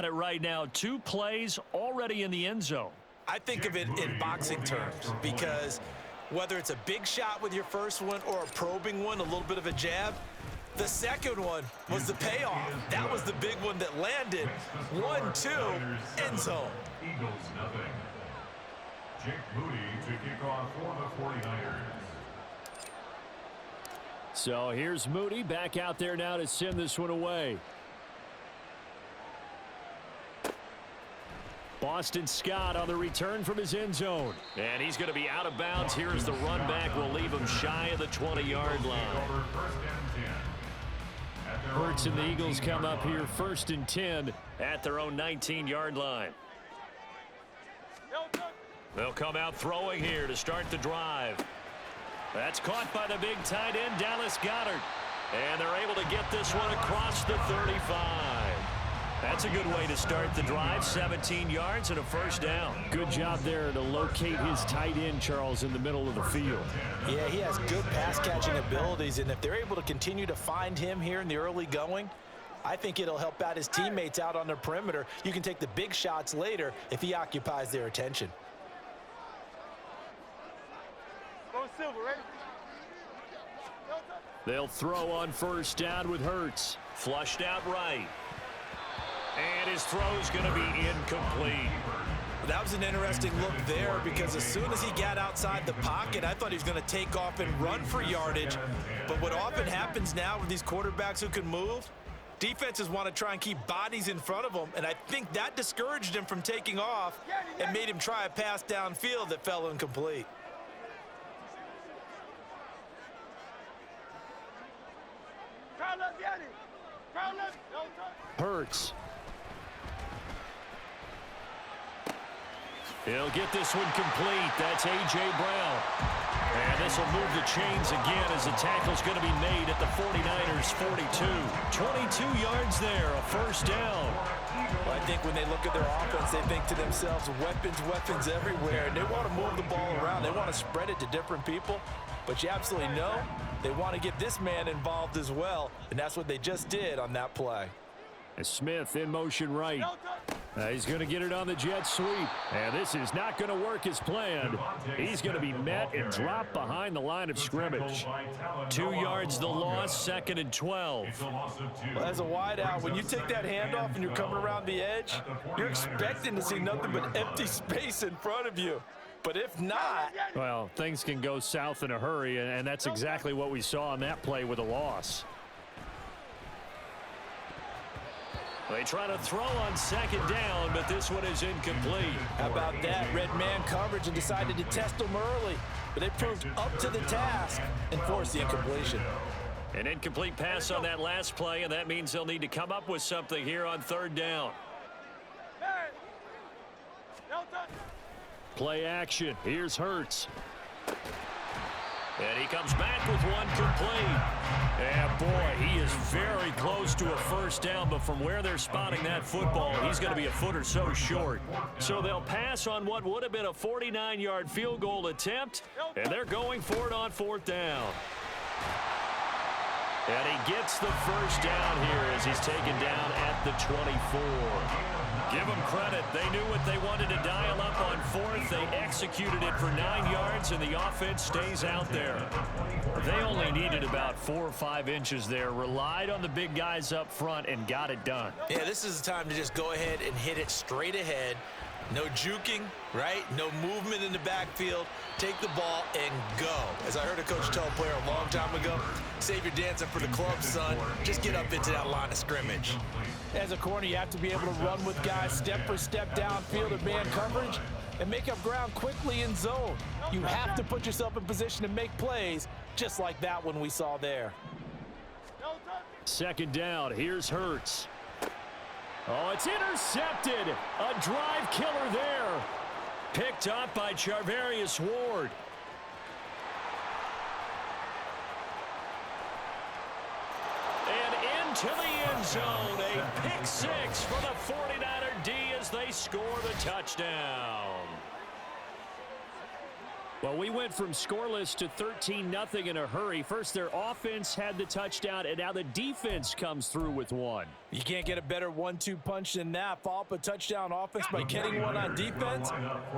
It right now, 2 plays already in the end zone. I think of it in boxing terms because whether it's a big shot with your first one or a probing one, a little bit of a jab, the second one was the payoff. That was the big one that landed. 1-2, end zone. Eagles nothing. Jake Moody to kick off for the 49ers. So here's Moody back out there now to send this one away. Boston Scott on the return from his end zone. And he's going to be out of bounds. Here's the run back. Will leave him shy of the 20-yard line. Hurts and the Eagles come up here 1st and 10 at their own 19-yard line. They'll come out throwing here to start the drive. That's caught by the big tight end, Dallas Goedert. And they're able to get this one across the 35. That's a good way to start the drive. 17 yards and a first down. Good job there to locate his tight end, Charles, in the middle of the field. Yeah, he has good pass-catching abilities, and if they're able to continue to find him here in the early going, I think it'll help out his teammates out on the perimeter. You can take the big shots later if he occupies their attention. They'll throw on first down with Hurts. Flushed out right. And his throw's going to be incomplete. That was an interesting look there because as soon as he got outside the pocket, I thought he was going to take off and run for yardage. But what often happens now with these quarterbacks who can move, defenses want to try and keep bodies in front of them, and I think that discouraged him from taking off and made him try a pass downfield that fell incomplete. Hurts. He'll get this one complete. That's A.J. Brown. And this will move the chains again as the tackle's going to be made at the 49ers' 42. 22 yards there, a first down. Well, I think when they look at their offense, they think to themselves, weapons everywhere. And they want to move the ball around. They want to spread it to different people. But you absolutely know they want to get this man involved as well. And that's what they just did on that play. And Smith in motion right. He's going to get it on the jet sweep. And this is not going to work as planned. He's going to be met and dropped behind the line of scrimmage. 2 yards the loss, 2nd and 12. Well, as a wideout, when you take that handoff and you're coming around the edge, you're expecting to see nothing but empty space in front of you. But if not... Well, things can go south in a hurry, and that's exactly what we saw on that play with a loss. They try to throw on 2nd down, but this one is incomplete. How about that? Red man coverage and decided to test them early. But they proved up to the task and forced the incompletion. An incomplete pass on that last play, and that means they'll need to come up with something here on 3rd down. Play action. Here's Hurts. And he comes back with one complete. And boy, he is very close to a first down, but from where they're spotting that football, he's going to be a foot or so short. So they'll pass on what would have been a 49-yard field goal attempt, and they're going for it on 4th down. And he gets the first down here as he's taken down at the 24. Give them credit. They knew what they wanted to dial up on 4th. They executed it for 9 yards, and the offense stays out there. They only needed about 4 or 5 inches there, relied on the big guys up front, and got it done. Yeah, this is the time to just go ahead and hit it straight ahead. No juking, right? No movement in the backfield. Take the ball and go. As I heard a coach tell a player a long time ago, save your dancing for the club, son. Just get up into that line of scrimmage. As a corner, you have to be able to run with guys step for step downfield in man coverage and make up ground quickly in zone. You have to put yourself in position to make plays, just like that one we saw there. 2nd down. Here's Hurts. Oh, it's intercepted. A drive killer there. Picked up by Charvarius Ward. And into the end zone. A pick 6 for the 49er D as they score the touchdown. Well, we went from scoreless to 13-0 in a hurry. First, their offense had the touchdown, and now the defense comes through with one. You can't get a better 1-2 punch than that. Follow up a touchdown offense by getting one on defense.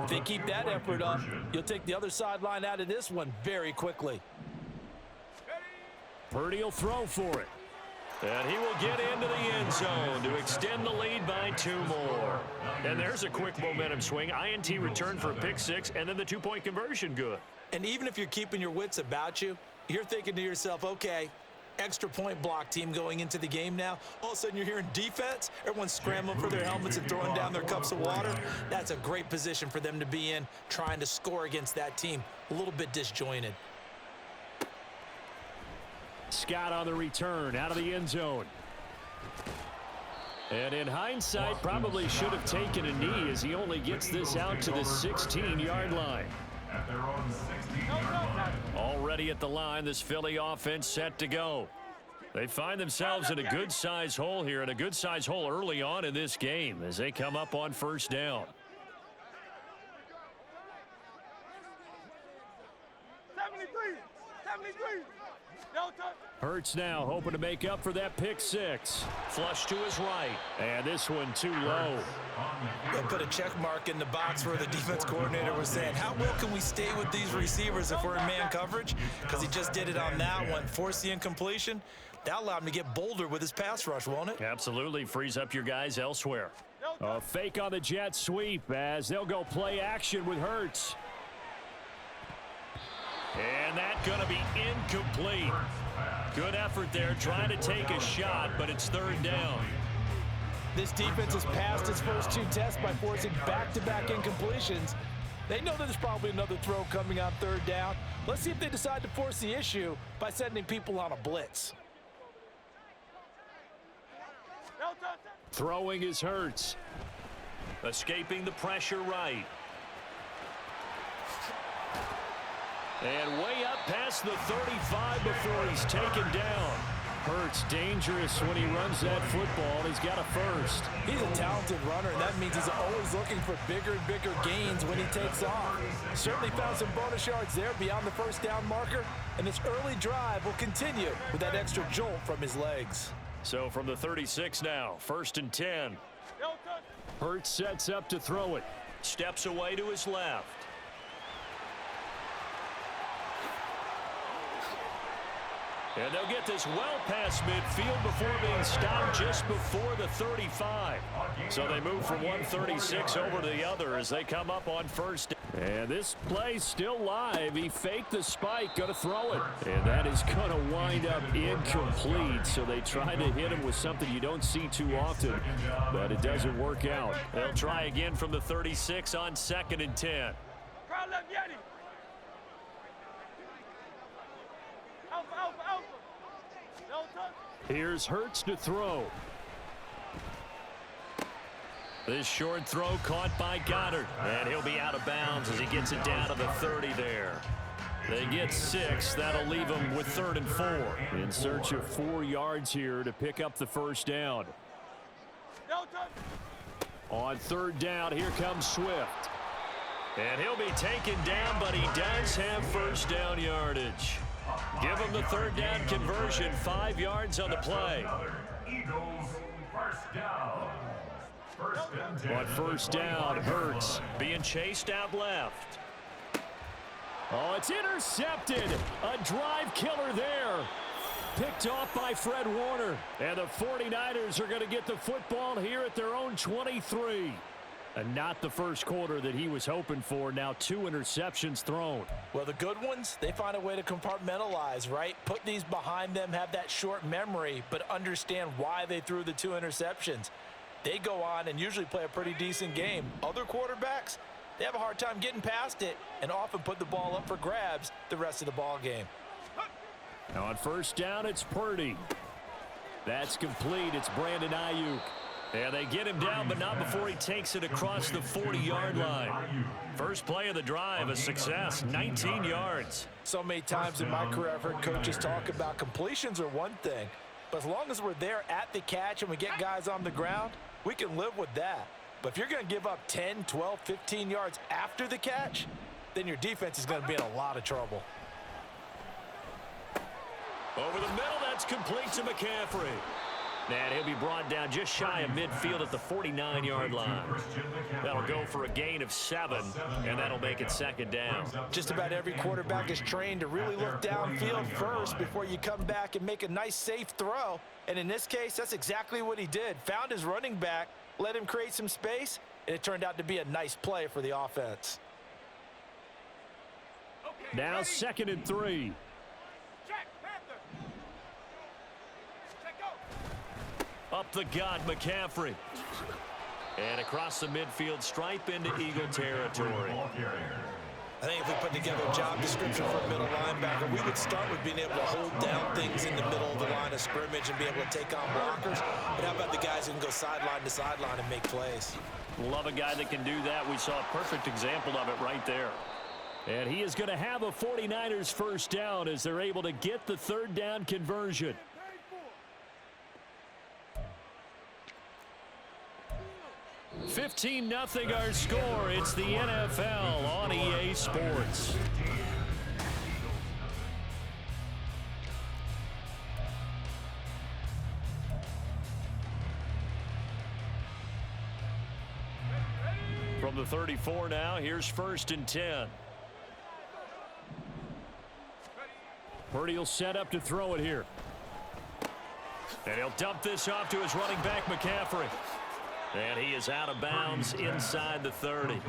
If they keep that effort up, you'll take the other sideline out of this one very quickly. Purdy will throw for it. And he will get into the end zone to extend the lead by 2 more. And there's a quick momentum swing. INT return for a pick 6, and then the 2-point conversion good. And even if you're keeping your wits about you, you're thinking to yourself, okay, extra point block team going into the game now. All of a sudden you're hearing defense. Everyone's scrambling for their helmets and throwing down their cups of water. That's a great position for them to be in, trying to score against that team. A little bit disjointed. Scott on the return out of the end zone. And in hindsight, probably should have taken a knee as he only gets this out to the 16-yard line. At their own 16-yard line. Already at the line, this Philly offense set to go. They find themselves in a good-sized hole here, and a good-sized hole early on in this game as they come up on first down. 73. No touch. Hurts now hoping to make up for that pick 6. Flush to his right. And this one too low. They'll put a check mark in the box where the defense coordinator was saying, how well can we stay with these receivers if we're in man coverage? Because he just did it on that one. Force the incompletion. That'll allow him to get bolder with his pass rush, won't it? Absolutely. Frees up your guys elsewhere. A fake on the jet sweep as they'll go play action with Hurts. And that's going to be incomplete. Good effort there trying to take a shot, but it's third down. This defense has passed its first 2 tests by forcing back-to-back incompletions. They know that there's probably another throw coming on third down. Let's see if they decide to force the issue by sending people on a blitz. Throwing is Hurts. Escaping the pressure right. And way up past the 35 before he's taken down. Hurts dangerous when he runs that football. He's got a first. He's a talented runner, and that means he's always looking for bigger and bigger gains when he takes off. Certainly found some bonus yards there beyond the first down marker, and this early drive will continue with that extra jolt from his legs. So from the 36 now, 1st and 10. Hurts sets up to throw it. Steps away to his left. And they'll get this well past midfield before being stopped just before the 35. So they move from 136 over to the other as they come up on first. And this play's still live. He faked the spike, going to throw it. And that is going to wind up incomplete. So they try to hit him with something you don't see too often, but it doesn't work out. They'll try again from the 36 on 2nd and 10. Here's Hurts to throw. This short throw caught by Goddard. And he'll be out of bounds as he gets it down to the 30 there. They get 6. That'll leave them with 3rd and 4. In search of 4 yards here to pick up the first down. On 3rd down, here comes Swift. And he'll be taken down, but he does have first down yardage. Give him the 3rd down conversion, 5 yards on the play. Eagles first down. On first down, Hurts being chased out left. Oh, it's intercepted. A drive killer there. Picked off by Fred Warner. And the 49ers are going to get the football here at their own 23. And not the first quarter that he was hoping for. Now 2 interceptions thrown. Well, the good ones, they find a way to compartmentalize, right? Put these behind them, have that short memory, but understand why they threw the 2 interceptions. They go on and usually play a pretty decent game. Other quarterbacks, they have a hard time getting past it and often put the ball up for grabs the rest of the ball game. Now on first down, it's Purdy. That's complete. It's Brandon Ayuk. And they get him down, but not before he takes it across the 40-yard line. First play of the drive, a success, 19 yards. So many times in my career, I've heard coaches talk about completions are one thing, but as long as we're there at the catch and we get guys on the ground, we can live with that. But if you're going to give up 10, 12, 15 yards after the catch, then your defense is going to be in a lot of trouble. Over the middle, that's complete to McCaffrey. And he'll be brought down just shy of midfield at the 49-yard line. That'll go for a gain of 7, and that'll make it second down. Just about every quarterback is trained to really look downfield first before you come back and make a nice, safe throw. And in this case, that's exactly what he did. Found his running back, let him create some space, and it turned out to be a nice play for the offense. Now 2nd and 3. Up the gut, McCaffrey. And across the midfield stripe into Eagle territory. I think if we put together a job description for a middle linebacker, we would start with being able to hold down things in the middle of the line of scrimmage and be able to take on blockers. But how about the guys who can go sideline to sideline and make plays? Love a guy that can do that. We saw a perfect example of it right there. And he is going to have a 49ers first down as they're able to get the 3rd down conversion. 15-0 our score. It's the NFL on EA Sports. From the 34 now, here's 1st and 10. Purdy will set up to throw it here. And he'll dump this off to his running back, McCaffrey. And he is out of bounds inside the 30.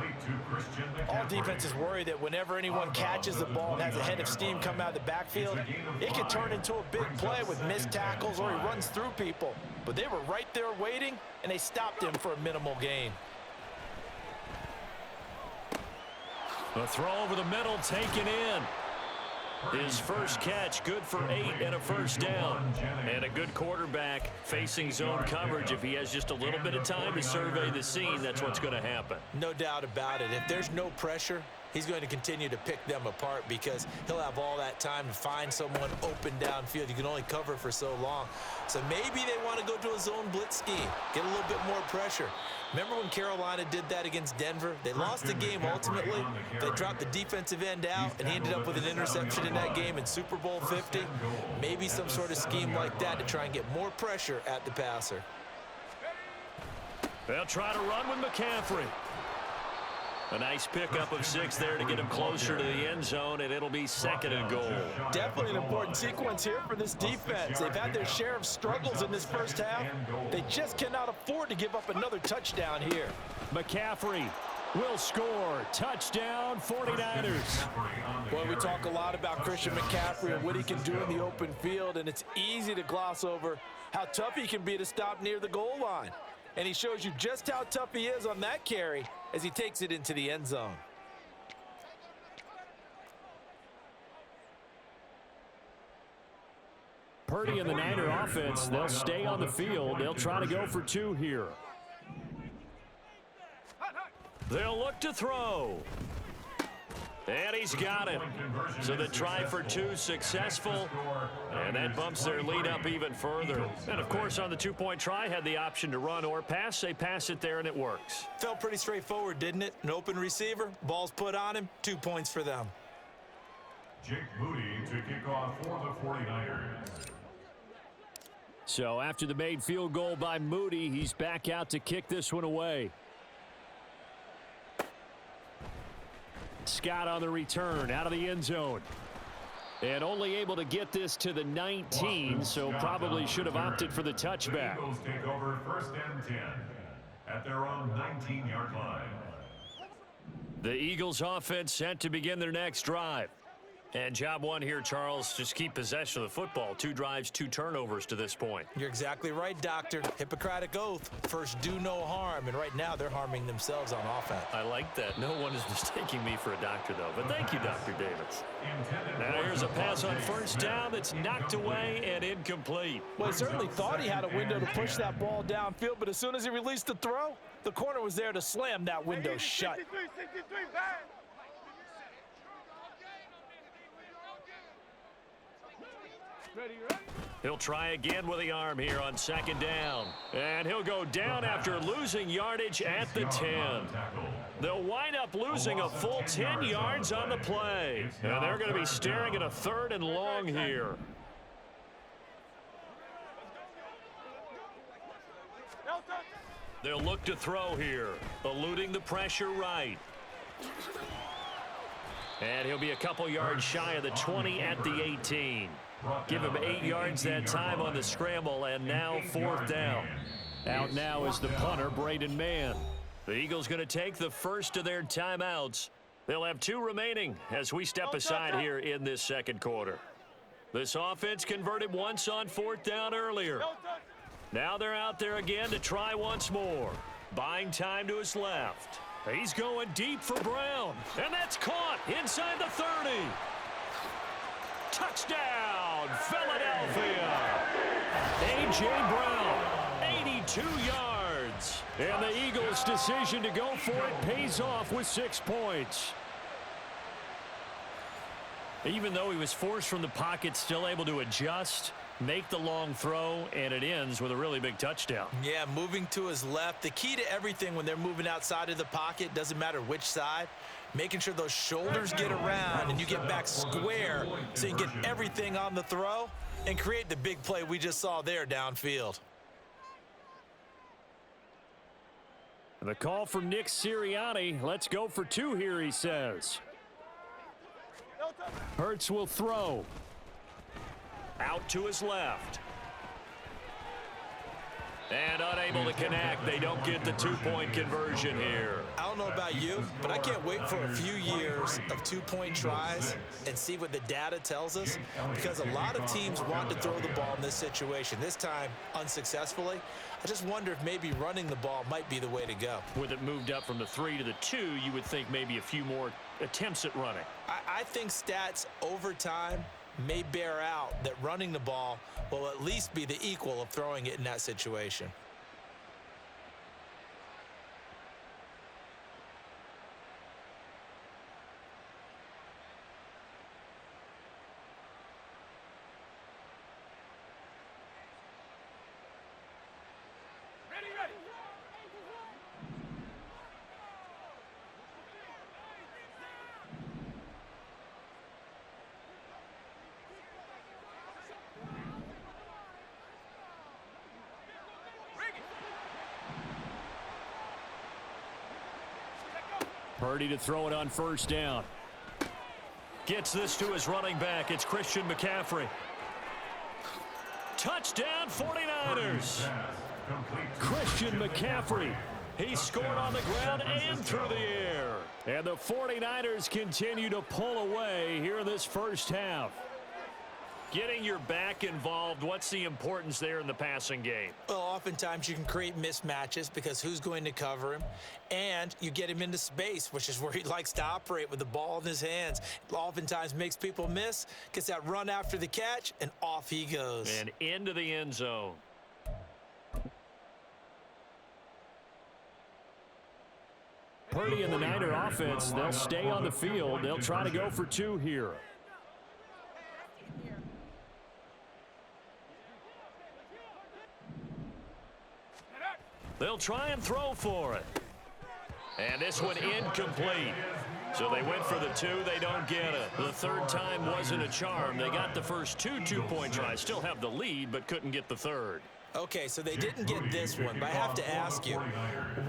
All defenses worry that whenever anyone catches the ball and has a head of steam come out of the backfield, it can turn into a big play with missed tackles or he runs through people. But they were right there waiting, and they stopped him for a minimal gain. The throw over the middle taken in. His first catch, good for 8 and a first down. And a good quarterback facing zone coverage. If he has just a little bit of time to survey the scene, that's what's going to happen. No doubt about it. If there's no pressure, he's going to continue to pick them apart because he'll have all that time to find someone open downfield. You can only cover for so long. So maybe they want to go to a zone blitz scheme, get a little bit more pressure. Remember when Carolina did that against Denver? They lost the game ultimately. They dropped the defensive end out, and he ended up with an interception in that game in Super Bowl 50. Maybe some sort of scheme like that to try and get more pressure at the passer. They'll try to run with McCaffrey. A nice pickup of 6 there to get him closer to the end zone, and it'll be 2nd and goal. Definitely an important sequence here for this defense. They've had their share of struggles in this first half. They just cannot afford to give up another touchdown here. McCaffrey will score. Touchdown, 49ers. Boy, we talk a lot about Christian McCaffrey and what he can do in the open field, and it's easy to gloss over how tough he can be to stop near the goal line. And he shows you just how tough he is on that carry as he takes it into the end zone. Purdy and the Niner offense, they'll stay on the field. They'll try to go for 2 here. They'll look to throw. And he's got it. So the try for 2 successful. And that bumps their lead up even further. And, of course, on the 2-point try, had the option to run or pass. They pass it there, and it works. Felt pretty straightforward, didn't it? An open receiver, ball's put on him, 2 points for them. Jake Moody to kick off for the 49ers. So after the made field goal by Moody, he's back out to kick this one away. Scott on the return, out of the end zone. And only able to get this to the 19, so probably should have opted for the touchback. The Eagles take over 1st and 10 at their own 19-yard line. The Eagles offense set to begin their next drive. And job 1 here, Charles, just keep possession of the football. 2 drives, 2 turnovers to this point. You're exactly right, Doctor. Hippocratic oath. First, do no harm. And right now, they're harming themselves on offense. I like that. No one is mistaking me for a doctor, though. But thank you, Dr. Davis. Now here's a pass on 1st down that's knocked away and incomplete. Well, he certainly thought he had a window to push that ball downfield, but as soon as he released the throw, the corner was there to slam that window shut. 63, man. Ready, ready? He'll try again with the arm here on second down. And he'll go down after losing yardage at the 10. They'll wind up losing a full 10 yards on the play. And they're going to be staring at a 3rd and long here. They'll look to throw here, eluding the pressure right. And he'll be a couple yards shy of the 20 at the 18. Give him 8 yards that time on the scramble, and now 4th down. Out now is the punter, Braden Mann. The Eagles going to take the first of their timeouts. They'll have 2 remaining as we step aside here in this second quarter. This offense converted once on 4th down earlier. Now they're out there again to try once more. Buying time to his left. He's going deep for Brown, and that's caught inside the 30. Touchdown, Philadelphia. A.J. Brown, 82 yards. And the Eagles' decision to go for it pays off with 6 points. Even though he was forced from the pocket, still able to adjust, make the long throw, and it ends with a really big touchdown. Yeah, moving to his left. The key to everything when they're moving outside of the pocket, doesn't matter which side, making sure those shoulders get around and you get back square so you can get everything on the throw and create the big play we just saw there downfield. The call from Nick Sirianni. Let's go for 2 here, he says. Hurts will throw. Out to his left. And unable to connect. They don't get the 2-point conversion here. I don't know about you, but I can't wait for a few years of 2-point tries and see what the data tells us, because a lot of teams want to throw the ball in this situation. This time, unsuccessfully. I just wonder if maybe running the ball might be the way to go. With it moved up from the 3 to the 2, you would think maybe a few more attempts at running. I think stats over time may bear out that running the ball will at least be the equal of throwing it in that situation. Purdy to throw it on 1st down. Gets this to his running back. It's Christian McCaffrey. Touchdown 49ers. Christian McCaffrey. He scored on the ground and through the air. And the 49ers continue to pull away here in this first half. Getting your back involved, what's the importance there in the passing game? Well, oftentimes you can create mismatches because who's going to cover him? And you get him into space, which is where he likes to operate with the ball in his hands. It oftentimes makes people miss, gets that run after the catch, and off he goes. And into the end zone. Purdy and the Niner offense, they'll stay on the field. They'll try to go for 2 here. They'll try and throw for it. And this one incomplete. So they went for the 2. They don't get it. The 3rd time wasn't a charm. They got the first 2 2-point tries. Still have the lead, but couldn't get the 3rd. Okay, so they didn't get this one, but I have to ask you,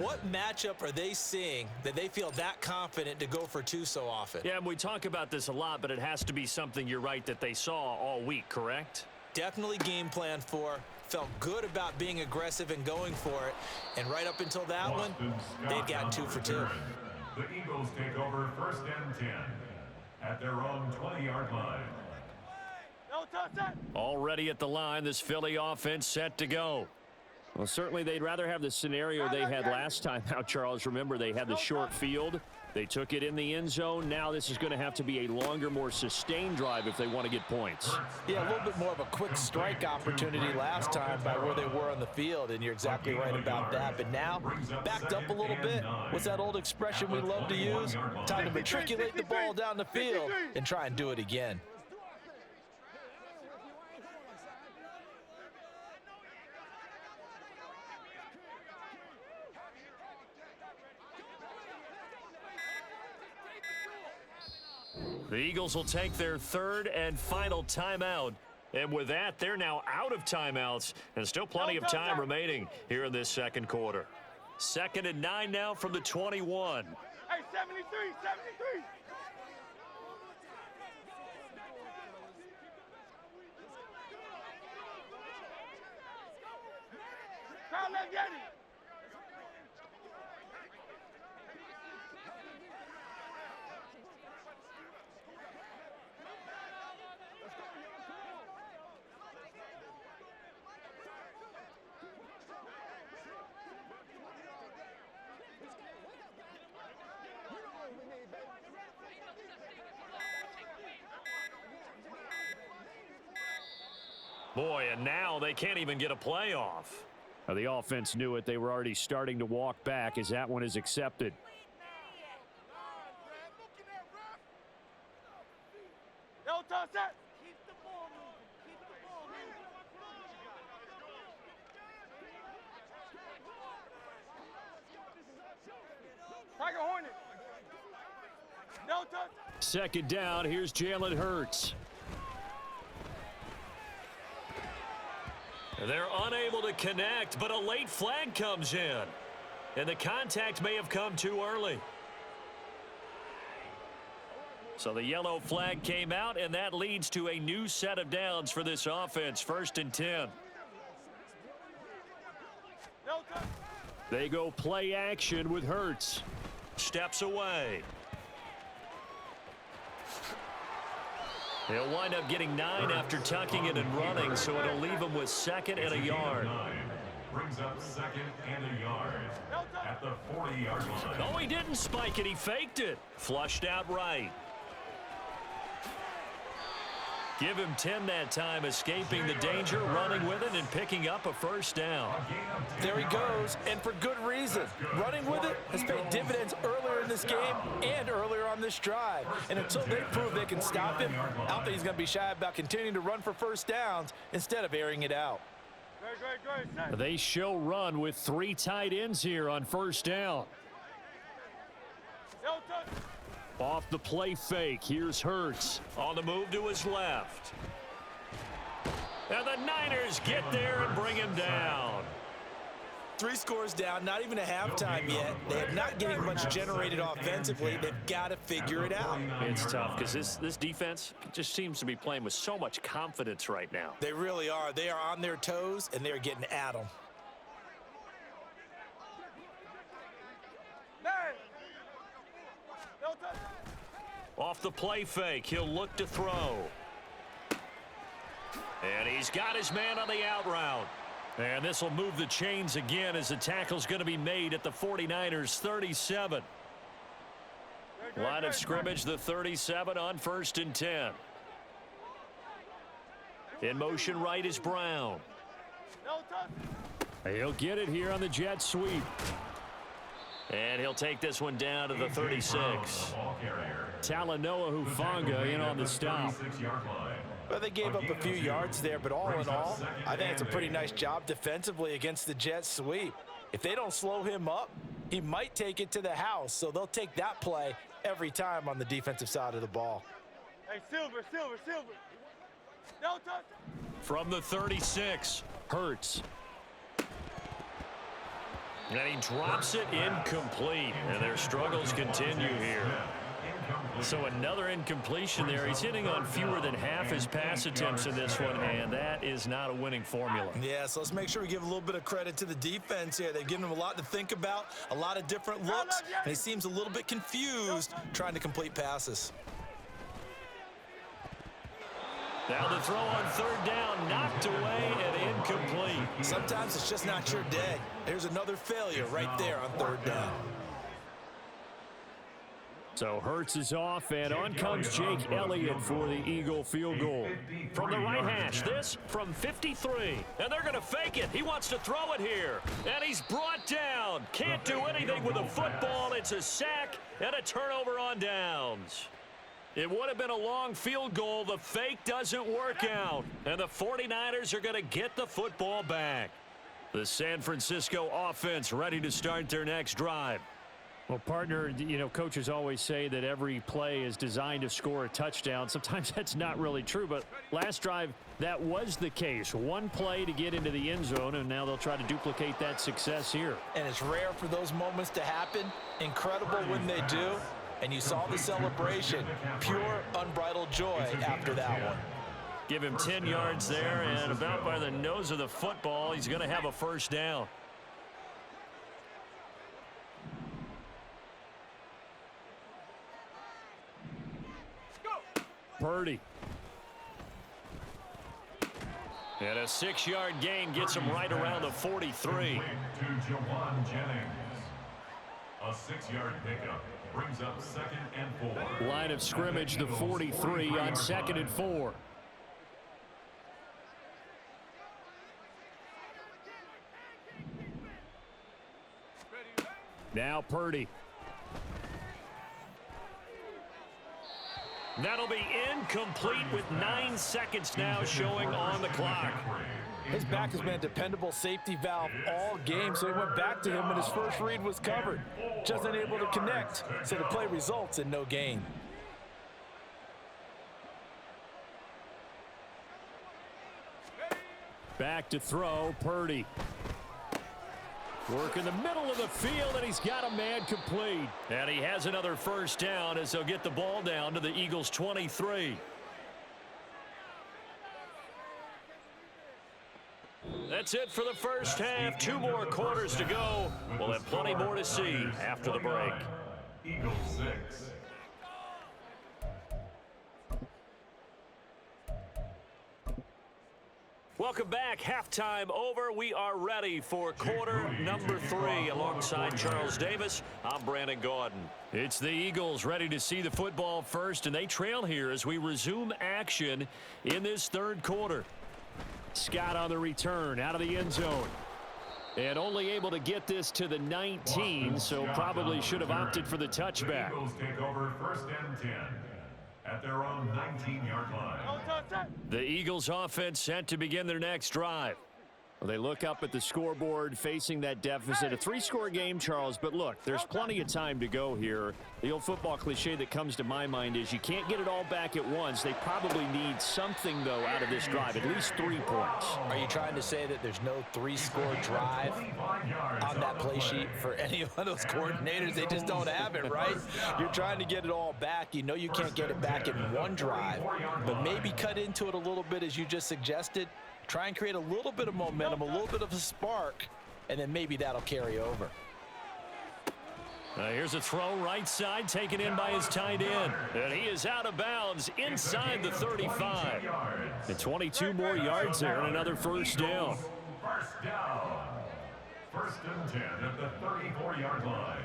what matchup are they seeing that they feel that confident to go for 2 so often? Yeah, and we talk about this a lot, but it has to be something, you're right, that they saw all week, correct? Definitely game plan for. Felt good about being aggressive and going for it. And right up until that one, they'd gotten 2 for 2. The Eagles take over 1st and 10 at their own 20-yard line. Already at the line, this Philly offense set to go. Well, certainly they'd rather have the scenario they had last time out, Charles. Remember, they had the short field. They took it in the end zone. Now this is going to have to be a longer, more sustained drive if they want to get points. Yeah, a little bit more of a quick strike opportunity last time by where they were on the field, and you're exactly right about that. But now, backed up a little bit. What's that old expression we love to use? Time to matriculate the ball down the field and try and do it again. The Eagles will take their third and final timeout. And with that, they're now out of timeouts and still plenty of time remaining here in this second quarter. 2nd and 9 now from the 21. Hey, 73, 73. Crowd, let's get it. Boy, and now they can't even get a playoff. The offense knew it. They were already starting to walk back as that one is accepted. Yo, toss that. Keep the ball moving. Keep the ball moving. Tiger Hornet. No touch. 2nd down. Here's Jalen Hurts. They're unable to connect, but a late flag comes in. And the contact may have come too early. So the yellow flag came out, and that leads to a new set of downs for this offense. 1st and 10. No touch. They go play action with Hurts. Steps away. He'll wind up getting 9 after tucking it and running, so it'll leave him with 2nd and a yard. Brings up 2nd and a yard at the 40-yard line. No, he didn't spike it. He faked it. Flushed out right. Give him 10 that time, escaping the danger, running with it, and picking up a 1st down. There he goes, and for good reason. Running with it has paid dividends earlier in this game and earlier on this drive. And until they prove they can stop him, I don't think he's going to be shy about continuing to run for 1st downs instead of airing it out. Great. They show run with 3 tight ends here on 1st down. No touch. Off the play fake, here's Hurts. On the move to his left. And the Niners get there and bring him down. 3 scores down, not even a halftime yet. They are not getting much generated offensively. They've got to figure it out. It's tough because this defense just seems to be playing with so much confidence right now. They really are. They are on their toes, and they're getting at them. No touch. Off the play fake, he'll look to throw. And he's got his man on the out route. And this will move the chains again as the tackle's going to be made at the 49ers 37. Line of scrimmage, the 37 on 1st and 10. In motion right is Brown. No touch. He'll get it here on the jet sweep. And he'll take this one down to the 36. Talanoa Hufanga in on the stop. Well, they gave up a few yards there, but all in all, I think it's a pretty nice job defensively against the jet sweep. If they don't slow him up, he might take it to the house, so they'll take that play every time on the defensive side of the ball. Hey, Silver. No touch. From the 36, Hurts. And he drops it incomplete, and their struggles continue here. So another incompletion there. He's hitting on fewer than half his pass attempts in this one, and that is not a winning formula. Yeah, so let's make sure we give a little bit of credit to the defense here. They've given him a lot to think about, a lot of different looks, and he seems a little bit confused trying to complete passes. Now the throw on 3rd down, knocked away and incomplete. Sometimes it's just not your day. There's another failure right there on 3rd down. So Hurts is off, and on comes Jake Elliott for the Eagle field goal. From the right hash, this from 53. And they're going to fake it. He wants to throw it here. And he's brought down. Can't do anything with a football. It's a sack and a turnover on downs. It would have been a long field goal. The fake doesn't work out. And the 49ers are going to get the football back. The San Francisco offense ready to start their next drive. Well, partner, you know, coaches always say that every play is designed to score a touchdown. Sometimes that's not really true, but last drive, that was the case. One play to get into the end zone, and now they'll try to duplicate that success here. And it's rare for those moments to happen. Incredible when they do. And you saw the celebration. Pure, unbridled joy after that one. Give him 10 yards there, and about by the nose of the football, he's going to have a first down. Purdy. And a 6-yard gain gets him right around the 43. To Jawan Jennings. A 6-yard pickup brings up 2nd and 4. Line of scrimmage, the 43 on 2nd and 4. Now Purdy. That'll be incomplete with 9 seconds now showing on the clock. His back has been a dependable safety valve all game, so he went back to him when his first read was covered. Just unable to connect, so the play results in no gain. Back to throw, Purdy. Work in the middle of the field, and he's got a man complete. And he has another first down as they'll get the ball down to the Eagles' 23. That's it for the first half. 2 more quarters to go. We'll have plenty more to see after the break. Eagles 6. Welcome back. Halftime over. We are ready for quarter number 3. Alongside Charles Davis, I'm Brandon Gaudin. It's the Eagles ready to see the football first, and they trail here as we resume action in this third quarter. Scott on the return out of the end zone. And only able to get this to the 19, so probably should have opted for the touchback. The Eagles take over 1st and 10 at their own 19-yard line. The Eagles offense set to begin their next drive. Well, they look up at the scoreboard facing that deficit. A 3-score game, Charles, but look, there's plenty of time to go here. The old football cliche that comes to my mind is you can't get it all back at once. They probably need something, though, out of this drive, at least 3 points. Are you trying to say that there's no 3-score drive on that play sheet for any one of those coordinators? They just don't have it, right? You're trying to get it all back. You know you can't get it back in one drive, but maybe cut into it a little bit as you just suggested. Try and create a little bit of momentum, a little bit of a spark, and then maybe that'll carry over. Here's a throw right side taken in by his tight end. And he is out of bounds inside the 35. And 22 more yards there and another first down. First down. 1st and 10 at the 34-yard line.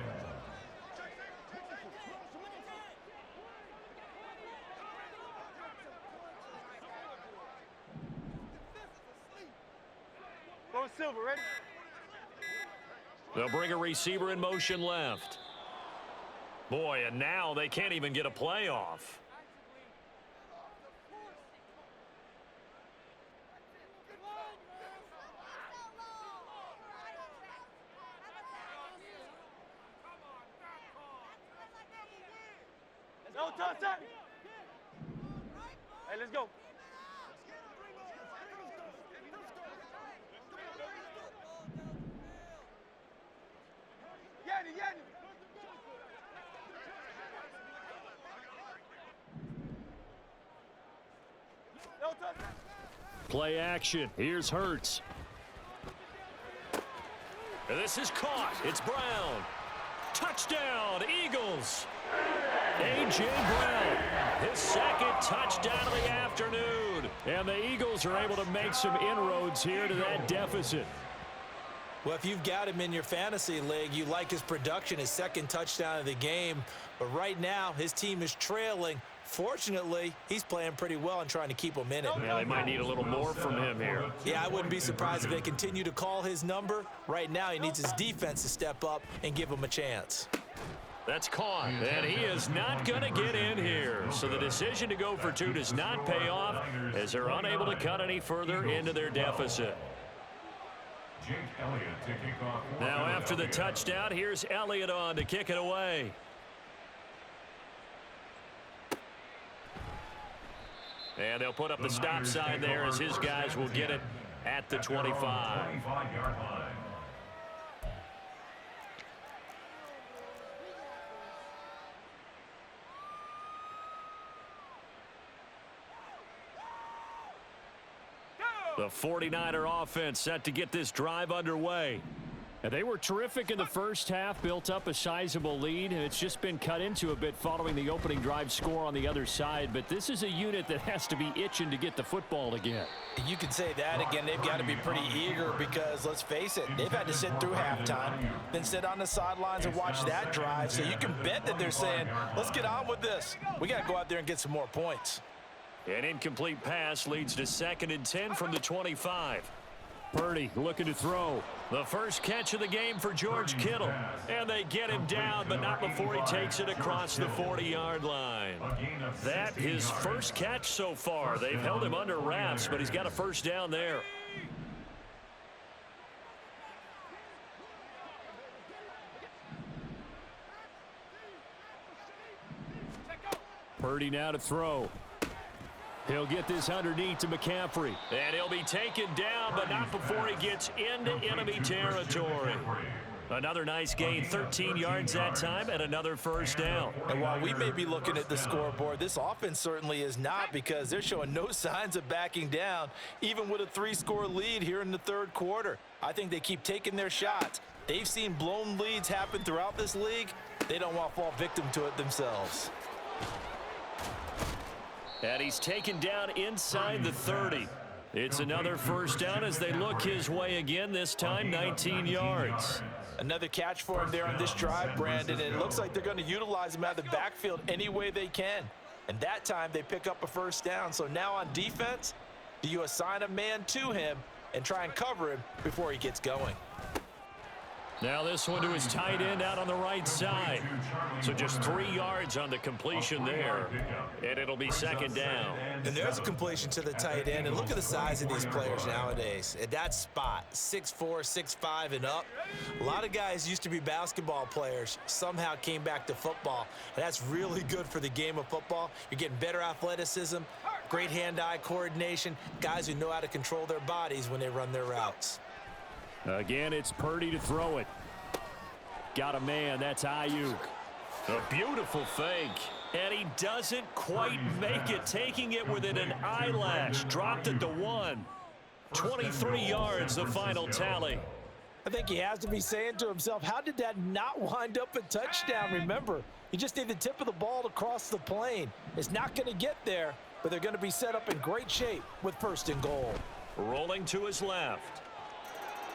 Go Silver, ready? They'll bring a receiver in motion left. Boy, and now they can't even get a play off. No touch that. Hey, let's go. Play action. Here's Hurts. And this is caught. It's Brown. Touchdown, Eagles. A.J. Brown, his 2nd touchdown of the afternoon. And the Eagles are able to make some inroads here to that deficit. Well, if you've got him in your fantasy league, you like his production, his 2nd touchdown of the game. But right now, his team is trailing. Fortunately, he's playing pretty well and trying to keep them in it. Yeah, they might need a little more from him here. Yeah, I wouldn't be surprised if they continue to call his number. Right now, he needs his defense to step up and give him a chance. That's caught, and he is not going to get in here. So the decision to go for 2 does not pay off as they're unable to cut any further into their deficit. Jake Elliott to kick off. Now after the touchdown, here's Elliott on to kick it away. And they'll put up the stop sign there as his guys will get it at the 25. 25-yard line. The 49er offense set to get this drive underway. And they were terrific in the first half, built up a sizable lead, and it's just been cut into a bit following the opening drive score on the other side. But this is a unit that has to be itching to get the football again. You could say that again. They've got to be pretty eager because, let's face it, they've had to sit through halftime, then sit on the sidelines and watch that drive. So you can bet that they're saying, let's get on with this. We got to go out there and get some more points. An incomplete pass leads to 2nd and 10 from the 25. Purdy looking to throw. The first catch of the game for George Kittle. And they get him down, but not before he takes it across the 40-yard line. That his first catch so far. They've held him under wraps, but he's got a first down there. Purdy now to throw. He'll get this underneath to McCaffrey. And he'll be taken down, but not before he gets into enemy territory. Another nice gain, 13 yards that time, and another first down. And while we may be looking at the scoreboard, this offense certainly is not, because they're showing no signs of backing down, even with a 3-score lead here in the third quarter. I think they keep taking their shots. They've seen blown leads happen throughout this league. They don't want to fall victim to it themselves. And he's taken down inside the 30. It's another first down as they look his way again, this time 19 yards. Another catch for him there on this drive, Brandon, and it looks like they're going to utilize him out of the backfield any way they can. And that time they pick up a first down. So now on defense, do you assign a man to him and try and cover him before he gets going? Now this one to his tight end out on the right side. So just 3 yards on the completion there. And it'll be second down. And there's a completion to the tight end. And look at the size of these players nowadays. At that spot, 6'4", 6'5", and up. A lot of guys used to be basketball players, somehow came back to football. And that's really good for the game of football. You're getting better athleticism, great hand-eye coordination, guys who know how to control their bodies when they run their routes. Again, it's Purdy to throw it. Got a man, that's Ayuk. A beautiful fake. And he doesn't quite make it, taking it within an eyelash. Dropped it to 1. 23 yards, the final tally. I think he has to be saying to himself, how did that not wind up a touchdown? Remember, you just need the tip of the ball to cross the plane. It's not going to get there, but they're going to be set up in great shape with 1st and goal. Rolling to his left.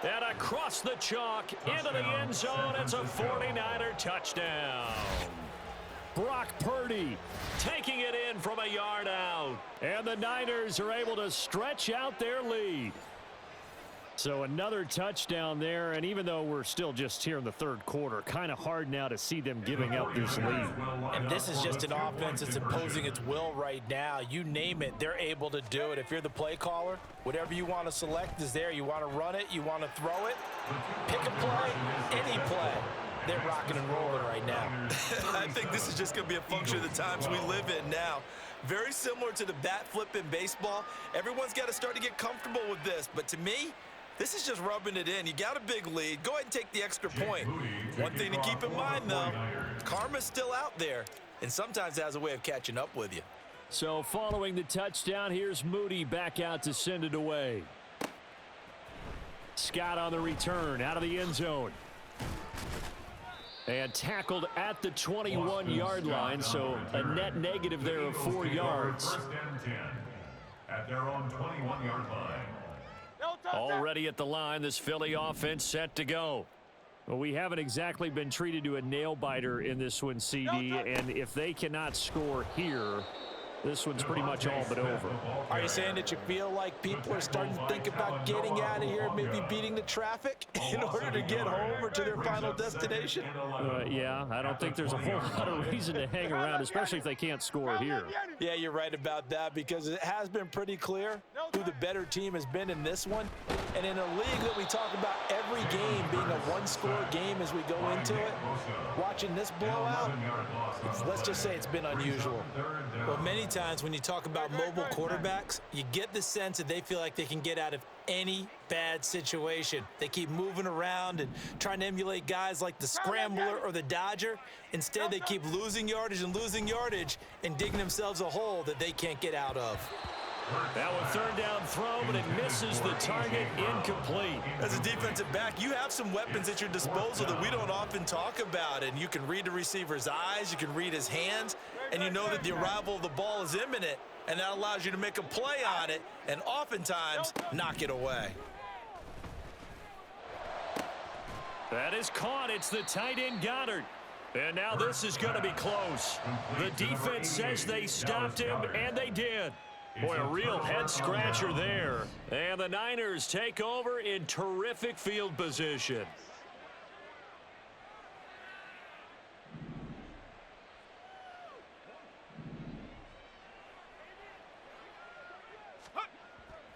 And across the chalk, into the end zone, it's a 49er touchdown. Brock Purdy taking it in from a yard out. And the Niners are able to stretch out their lead. So another touchdown there, and even though we're still just here in the third quarter, kind of hard now to see them giving up this lead. And this is just an offense that's imposing its will right now. You name it, they're able to do it. If you're the play caller, whatever you want to select is there. You want to run it, you want to throw it, pick a play, any play. They're rocking and rolling right now. I think this is just going to be a function of the times we live in now. Very similar to the bat flip in baseball. Everyone's got to start to get comfortable with this. But to me, this is just rubbing it in. You got a big lead. Go ahead and take the extra point. One thing to keep in mind, though, karma's still out there, and sometimes it has a way of catching up with you. So following the touchdown, here's Moody back out to send it away. Scott on the return, out of the end zone. And tackled at the 21-yard line, so a net negative there of 4 yards. 1st and 10 at their own 21-yard line. Already at the line, this Philly offense set to go. Well, we haven't exactly been treated to a nail-biter in this one, CD, and if they cannot score here, This one's pretty much all but over. Are you saying that you feel like people are starting to think about getting out of here, maybe beating the traffic in order to get home or to their final destination? Yeah, I don't think there's a whole lot of reason to hang around, especially if they can't score here. Yeah, you're right about that, because it has been pretty clear who the better team has been in this one. And in a league that we talk about every game being a one-score game as we go into it, watching this blowout, let's just say it's been unusual. Well, many times when you talk about mobile quarterbacks, you get the sense that they feel like they can get out of any bad situation. They keep moving around and trying to emulate guys like the Scrambler or the Dodger. Instead, they keep losing yardage and digging themselves a hole that they can't get out of. That one third down throw, but it misses the target, incomplete. As a defensive back, you have some weapons at your disposal that we don't often talk about, and you can read the receiver's eyes, you can read his hands, and you know that the arrival of the ball is imminent, and that allows you to make a play on it and oftentimes knock it away. That is caught. It's the tight end Goddard. And now this is going to be close. The defense says they stopped him, and they did. Boy, a real head-scratcher there. And the Niners take over in terrific field position.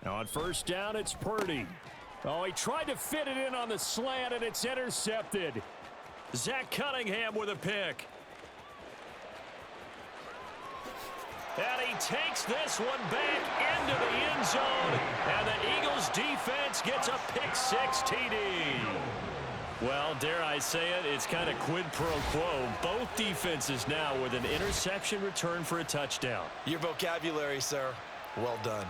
Now on first down, it's Purdy. Oh, he tried to fit it in on the slant, and it's intercepted. Zach Cunningham with a pick. And he takes this one back into the end zone. And the Eagles defense gets a pick-6 TD. Well, dare I say it, it's kind of quid pro quo. Both defenses now with an interception return for a touchdown. Your vocabulary, sir. Well done.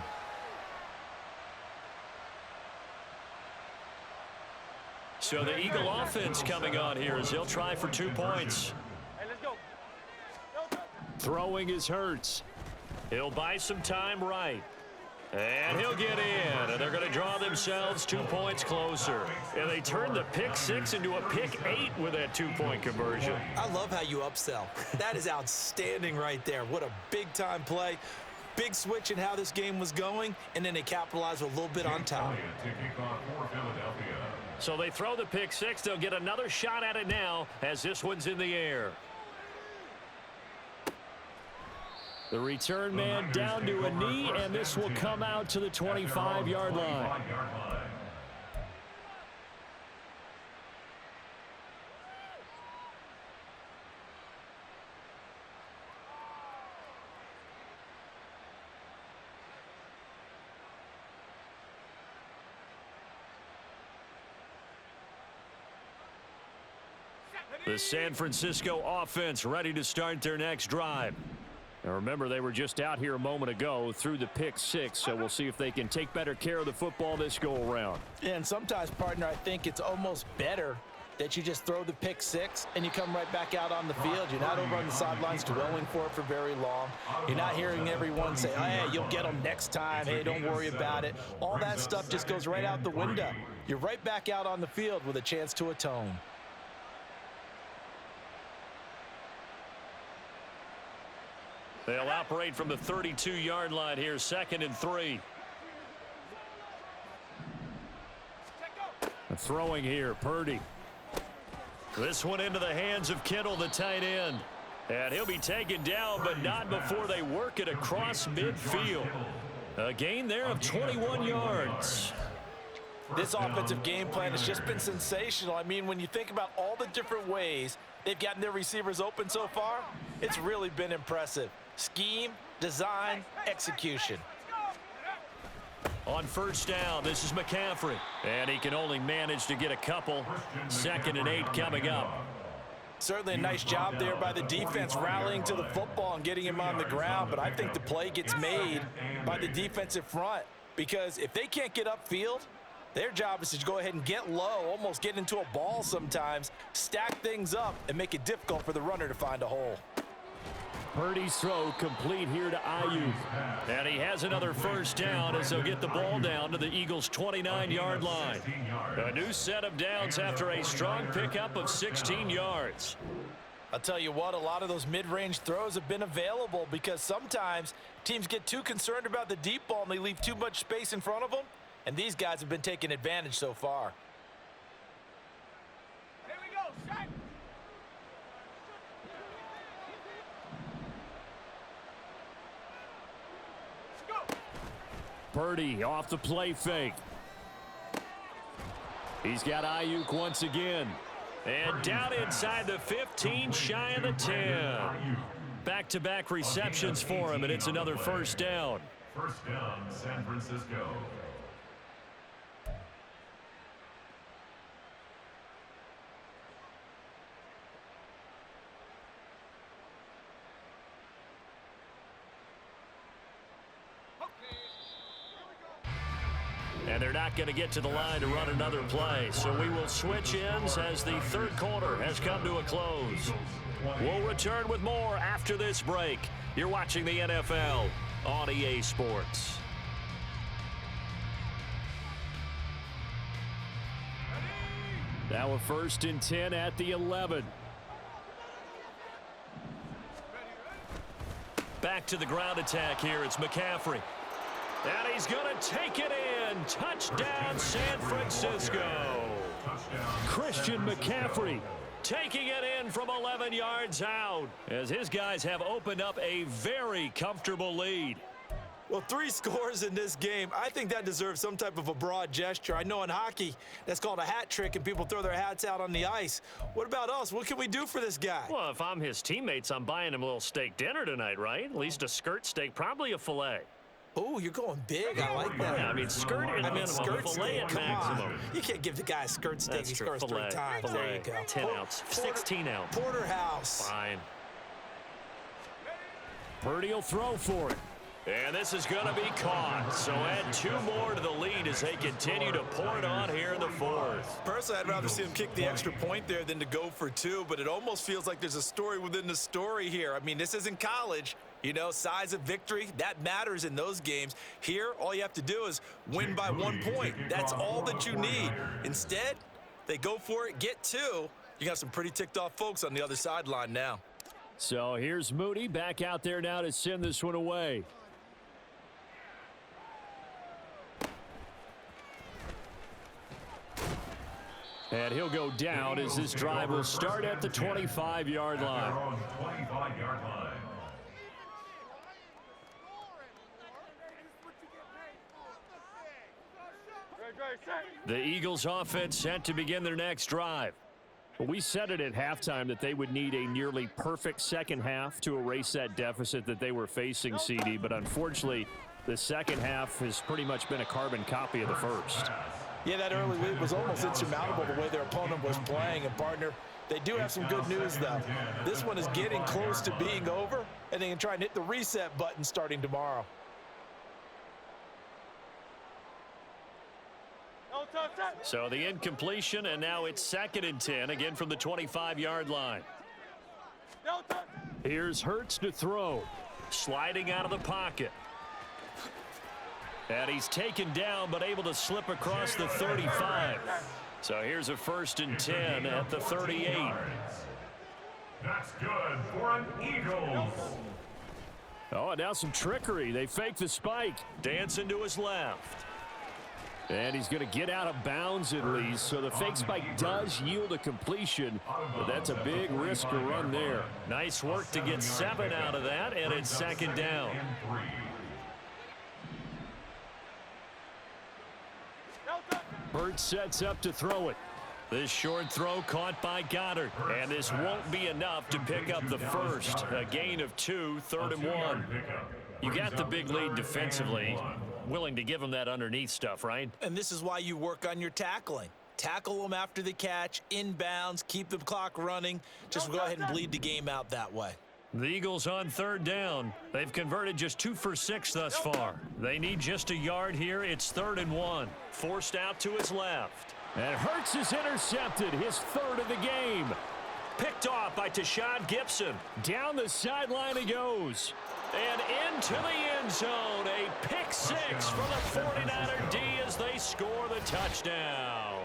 So the Eagle offense coming on here as he'll try for 2 points. Hey, let's go. Throwing is Hurts. He'll buy some time right. And he'll get in. And they're going to draw themselves 2 points closer. And they turn the pick-6 into a pick-8 with that 2-point conversion. I love how you upsell. That is outstanding right there. What a big-time play. Big switch in how this game was going, and then they capitalized a little bit on top. So they throw the pick-6. They'll get another shot at it now as this one's in the air. The return man down to a knee, and this will come out to the 25-yard line. The San Francisco offense ready to start their next drive. Now remember, they were just out here a moment ago through the pick-6, so we'll see if they can take better care of the football this go-around. Yeah, and sometimes, partner, I think it's almost better that you just throw the pick-6 and you come right back out on the field. You're not over on the sidelines dwelling for it for very long. You're not hearing everyone say, oh, hey, you'll get them next time. Hey, don't worry about it. All that stuff just goes right out the window. You're right back out on the field with a chance to atone. They'll operate from the 32-yard line here, 2nd and 3. Throwing here, Purdy. This one into the hands of Kittle, the tight end. And he'll be taken down, but not before they work it across midfield. A gain there of 21 yards. This offensive game plan has just been sensational. I mean, when you think about all the different ways they've gotten their receivers open so far, it's really been impressive. Scheme, design, execution. On first down, this is McCaffrey. And he can only manage to get a couple. 2nd and 8 coming up. Certainly a nice job there by the defense rallying to the football and getting him on the ground. But I think the play gets made by the defensive front. Because if they can't get upfield, their job is to go ahead and get low, almost get into a ball sometimes, stack things up, and make it difficult for the runner to find a hole. Purdy's throw complete here to Ayuk. And he has another first down as they'll get the ball down to the Eagles' 29-yard line. A new set of downs after a strong pickup of 16 yards. I'll tell you what, a lot of those mid-range throws have been available because sometimes teams get too concerned about the deep ball and they leave too much space in front of them, and these guys have been taking advantage so far. Here we go, set. Let's go. Purdy off the play fake. He's got Ayuk once again. And down inside the 15, shy of the 10. Back-to-back receptions for him, and it's another first down. First down, San Francisco. And they're not going to get to the line to run another play. So we will switch ends as the third quarter has come to a close. We'll return with more after this break. You're watching the NFL on EA Sports. Now a 1st and 10 at the 11. Back to the ground attack here. It's McCaffrey. And he's going to take it in. Touchdown, San Francisco. Christian McCaffrey taking it in from 11 yards out as his guys have opened up a very comfortable lead. Well, 3 scores in this game. I think that deserves some type of a broad gesture. I know in hockey, that's called a hat trick, and people throw their hats out on the ice. What about us? What can we do for this guy? Well, if I'm his teammates, I'm buying him a little steak dinner tonight, right? At least a skirt steak, probably a filet. Oh, you're going big. I like that. Yeah, I mean, skirt at minimum, skirt filet steak. at Come maximum. on. You can't give the guy a skirt steak. That's He true. scores 3 times. Filet, There you go. 10 ounce, 16 ounce. Porterhouse. Fine. Purdy will throw for it. And this is going to be caught. So add 2 more to the lead as they continue to pour it on here in the 4th. Personally, I'd rather see him kick the extra point there than to go for 2, but it almost feels like there's a story within the story here. I mean, this isn't college. You know, size of victory, that matters in those games. Here, all you have to do is win by 1 point. That's all that you need. Instead, they go for it, get 2. You got some pretty ticked off folks on the other sideline now. So here's Moody back out there now to send this one away. And he'll go down as this drive will start at the 25-yard line. 25-yard line. The Eagles offense set to begin their next drive. We said it at halftime that they would need a nearly perfect second half to erase that deficit that they were facing, CD, but unfortunately the second half has pretty much been a carbon copy of the first. Yeah, that early lead was almost insurmountable the way their opponent was playing. And, partner, they do have some good news, though. This one is getting close to being over, and they can try and hit the reset button starting tomorrow. So the incompletion, and now it's 2nd and 10, again from the 25-yard line. Here's Hurts to throw. Sliding out of the pocket. And he's taken down, but able to slip across the 35. So here's a 1st and 10 at the 38. That's good for an Eagles. Oh, and now some trickery. They fake the spike. Dancing to his left. And he's going to get out of bounds at least. So the fake spike does yield a completion, but that's a big risk to run there. Nice work to get 7 out of that, and it's 2nd down. Burt sets up to throw it. This short throw caught by Goddard. And this won't be enough to pick up the first. A gain of 2, 3rd and 1. You got the big lead defensively. Willing to give him that underneath stuff, right? And this is why you work on your tackling. Tackle them after the catch, inbounds, keep the clock running. Just go ahead and bleed the game out that way. The Eagles on 3rd down. They've converted just 2 for 6 thus far. They need just a yard here. It's 3rd and 1. Forced out to his left. And Hurts is intercepted, his 3rd of the game. Picked off by Tashawn Gibson. Down the sideline he goes. And into the end zone. A pick 6 for the 49er D as they score the touchdown.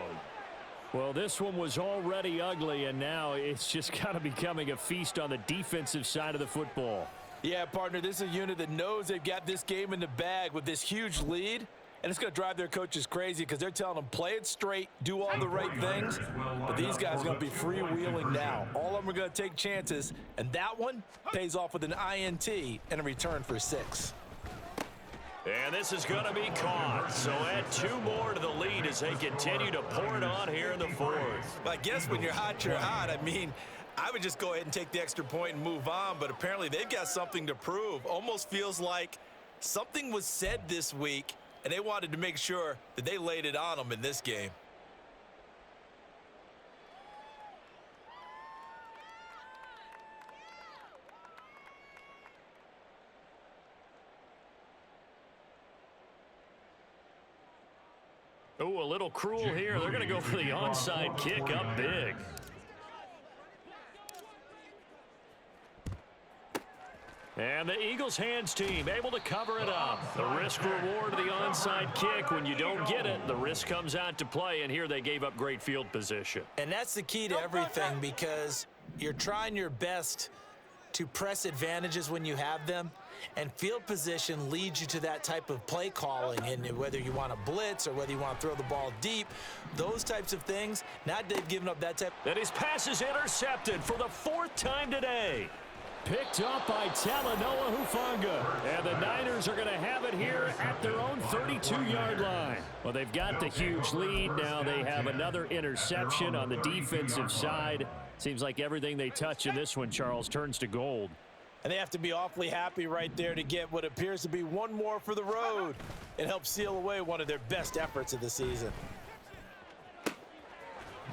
Well, this one was already ugly, and now it's just kind of becoming a feast on the defensive side of the football. Yeah, partner, this is a unit that knows they've got this game in the bag with this huge lead, and it's going to drive their coaches crazy because they're telling them play it straight, do all the right things, but these guys are going to be freewheeling now. All of them are going to take chances, and that one pays off with an INT and a return for 6. And this is going to be caught. So add 2 more to the lead as they continue to pour it on here in the 4th. I guess when you're hot, you're hot. I mean, I would just go ahead and take the extra point and move on, but apparently they've got something to prove. Almost feels like something was said this week, and they wanted to make sure that they laid it on them in this game. Oh, a little cruel here. They're going to go for the onside kick up big. And the Eagles hands team able to cover it up. The risk reward of the onside kick. When you don't get it, the risk comes out to play, and here they gave up great field position. And that's the key to everything, because you're trying your best to press advantages when you have them, and field position leads you to that type of play calling. And whether you want to blitz or whether you want to throw the ball deep, those types of things, now they've given up that type. And his pass is intercepted for the 4th time today. Picked up by Talanoa Hufanga. And the Niners are going to have it here at their own 32-yard line. Well, they've got the huge lead. Now they have another interception on the defensive side. Seems like everything they touch in this one, Charles, turns to gold. And they have to be awfully happy right there to get what appears to be one more for the road. It helps seal away one of their best efforts of the season.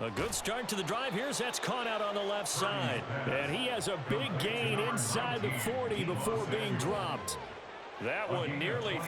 A good start to the drive. That's caught out on the left side. And he has a big gain inside the 40 before being dropped. That one nearly